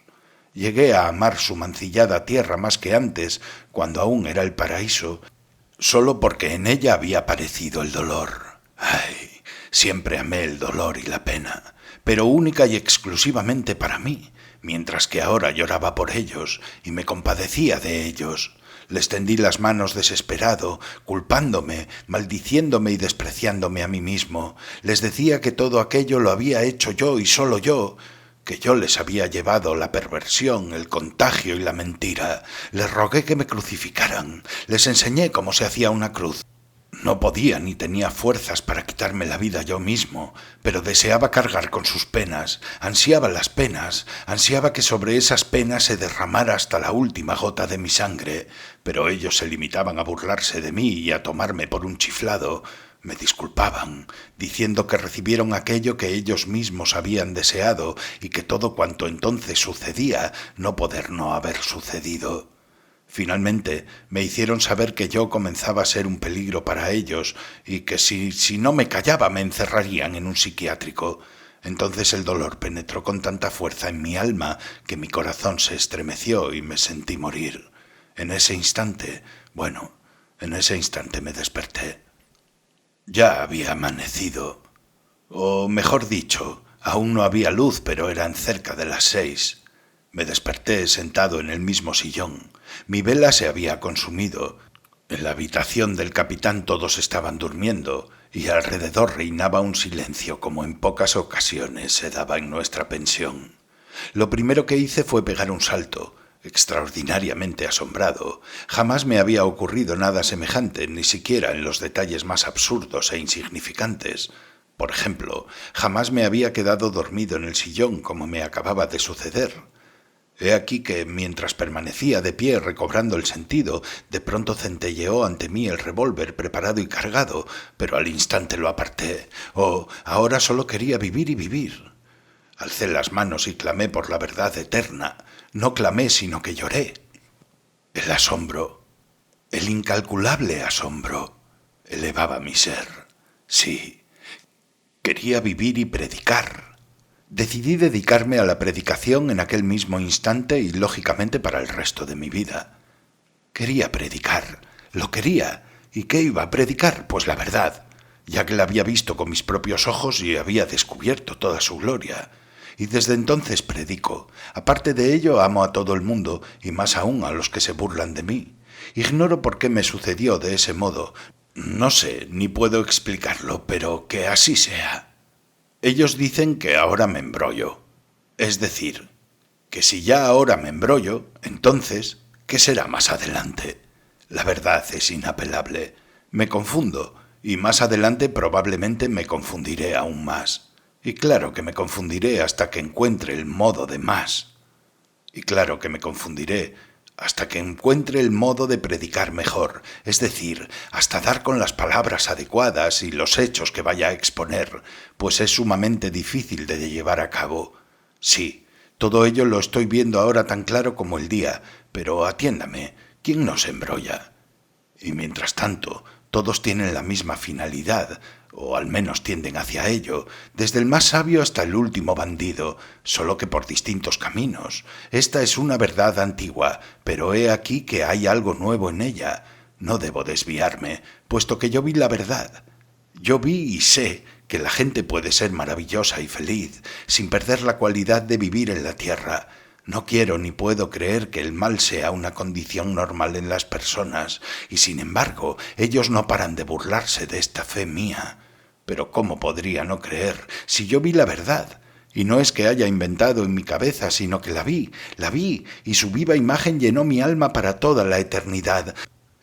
Llegué a amar su mancillada tierra más que antes, cuando aún era el paraíso, solo porque en ella había aparecido el dolor. ¡Ay! Siempre amé el dolor y la pena, pero única y exclusivamente para mí, mientras que ahora lloraba por ellos y me compadecía de ellos. Les tendí las manos desesperado, culpándome, maldiciéndome y despreciándome a mí mismo. Les decía que todo aquello lo había hecho yo y solo yo, que yo les había llevado la perversión, el contagio y la mentira. Les rogué que me crucificaran, les enseñé cómo se hacía una cruz. No podía ni tenía fuerzas para quitarme la vida yo mismo, pero deseaba cargar con sus penas, ansiaba las penas, ansiaba que sobre esas penas se derramara hasta la última gota de mi sangre, pero ellos se limitaban a burlarse de mí y a tomarme por un chiflado. Me disculpaban, diciendo que recibieron aquello que ellos mismos habían deseado y que todo cuanto entonces sucedía no poder no haber sucedido. Finalmente me hicieron saber que yo comenzaba a ser un peligro para ellos y que si no me callaba me encerrarían en un psiquiátrico. Entonces el dolor penetró con tanta fuerza en mi alma que mi corazón se estremeció y me sentí morir. En ese instante, en ese instante me desperté. Ya había amanecido, o mejor dicho, aún no había luz, pero eran cerca de las 6. Me desperté sentado en el mismo sillón. Mi vela se había consumido. En la habitación del capitán todos estaban durmiendo y alrededor reinaba un silencio como en pocas ocasiones se daba en nuestra pensión. Lo primero que hice fue pegar un salto, extraordinariamente asombrado. Jamás me había ocurrido nada semejante, ni siquiera en los detalles más absurdos e insignificantes. Por ejemplo, jamás me había quedado dormido en el sillón como me acababa de suceder. He aquí que, mientras permanecía de pie recobrando el sentido, de pronto centelleó ante mí el revólver preparado y cargado, pero al instante lo aparté. Oh, ahora solo quería vivir y vivir. Alcé las manos y clamé por la verdad eterna. No clamé, sino que lloré. El asombro, el incalculable asombro, elevaba mi ser. Sí, quería vivir y predicar. Decidí dedicarme a la predicación en aquel mismo instante y lógicamente para el resto de mi vida. Quería predicar, lo quería. ¿Y qué iba a predicar? Pues la verdad, ya que la había visto con mis propios ojos y había descubierto toda su gloria. Y desde entonces predico. Aparte de ello, amo a todo el mundo y más aún a los que se burlan de mí. Ignoro por qué me sucedió de ese modo. No sé, ni puedo explicarlo, pero que así sea. Ellos dicen que ahora me embrollo. Es decir, que si ya ahora me embrollo, entonces, ¿qué será más adelante? La verdad es inapelable. Me confundo, y más adelante probablemente me confundiré aún más. Y claro que me confundiré hasta que encuentre el modo de más. Y claro que me confundiré hasta que encuentre el modo de predicar mejor, es decir, hasta dar con las palabras adecuadas y los hechos que vaya a exponer, pues es sumamente difícil de llevar a cabo. Sí, todo ello lo estoy viendo ahora tan claro como el día, pero atiéndame, ¿quién no se embrolla? Y mientras tanto, todos tienen la misma finalidad, o al menos tienden hacia ello, desde el más sabio hasta el último bandido, solo que por distintos caminos. Esta es una verdad antigua, pero he aquí que hay algo nuevo en ella. No debo desviarme, puesto que yo vi la verdad. Yo vi y sé que la gente puede ser maravillosa y feliz, sin perder la cualidad de vivir en la tierra. No quiero ni puedo creer que el mal sea una condición normal en las personas, y sin embargo ellos no paran de burlarse de esta fe mía. Pero ¿cómo podría no creer si yo vi la verdad? Y no es que haya inventado en mi cabeza, sino que la vi, y su viva imagen llenó mi alma para toda la eternidad.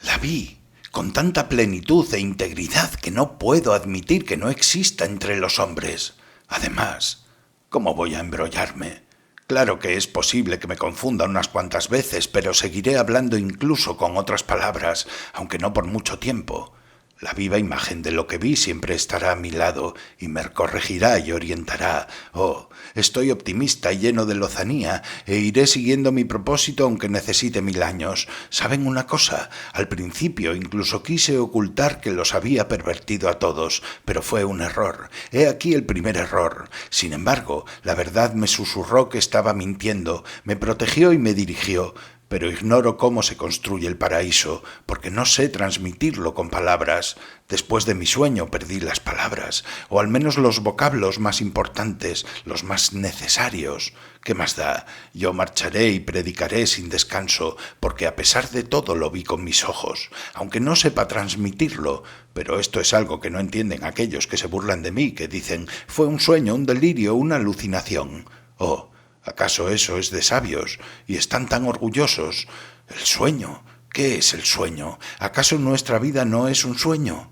La vi con tanta plenitud e integridad que no puedo admitir que no exista entre los hombres. Además, ¿cómo voy a embrollarme? Claro que es posible que me confunda unas cuantas veces, pero seguiré hablando incluso con otras palabras, aunque no por mucho tiempo. La viva imagen de lo que vi siempre estará a mi lado y me corregirá y orientará. Oh, estoy optimista y lleno de lozanía e iré siguiendo mi propósito aunque necesite 1000 años. ¿Saben una cosa? Al principio incluso quise ocultar que los había pervertido a todos, pero fue un error. He aquí el primer error. Sin embargo, la verdad me susurró que estaba mintiendo, me protegió y me dirigió. Pero ignoro cómo se construye el paraíso, porque no sé transmitirlo con palabras. Después de mi sueño perdí las palabras, o al menos los vocablos más importantes, los más necesarios. ¿Qué más da? Yo marcharé y predicaré sin descanso, porque a pesar de todo lo vi con mis ojos, aunque no sepa transmitirlo. Pero esto es algo que no entienden aquellos que se burlan de mí, que dicen, fue un sueño, un delirio, una alucinación. Oh, ¿acaso eso es de sabios? Y están tan orgullosos. ¿El sueño? ¿Qué es el sueño? ¿Acaso nuestra vida no es un sueño?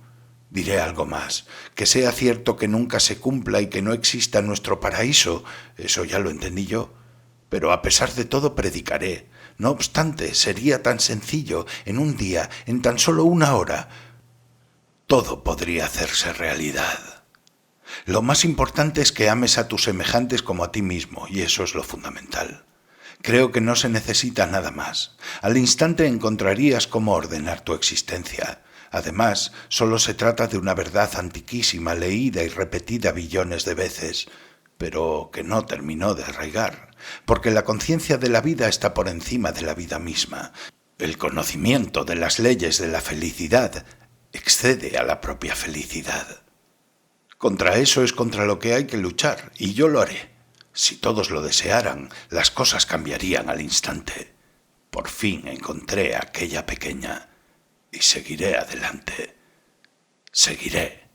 Diré algo más. Que sea cierto que nunca se cumpla y que no exista nuestro paraíso, eso ya lo entendí yo. Pero a pesar de todo predicaré. No obstante, sería tan sencillo, en un día, en tan solo 1 hora. Todo podría hacerse realidad. Lo más importante es que ames a tus semejantes como a ti mismo, y eso es lo fundamental. Creo que no se necesita nada más. Al instante encontrarías cómo ordenar tu existencia. Además, solo se trata de una verdad antiquísima, leída y repetida billones de veces. pero que no terminó de arraigar, porque la conciencia de la vida está por encima de la vida misma. El conocimiento de las leyes de la felicidad excede a la propia felicidad. Contra eso es contra lo que hay que luchar, y yo lo haré. Si todos lo desearan, las cosas cambiarían al instante. Por fin encontré a aquella pequeña, y seguiré adelante. Seguiré.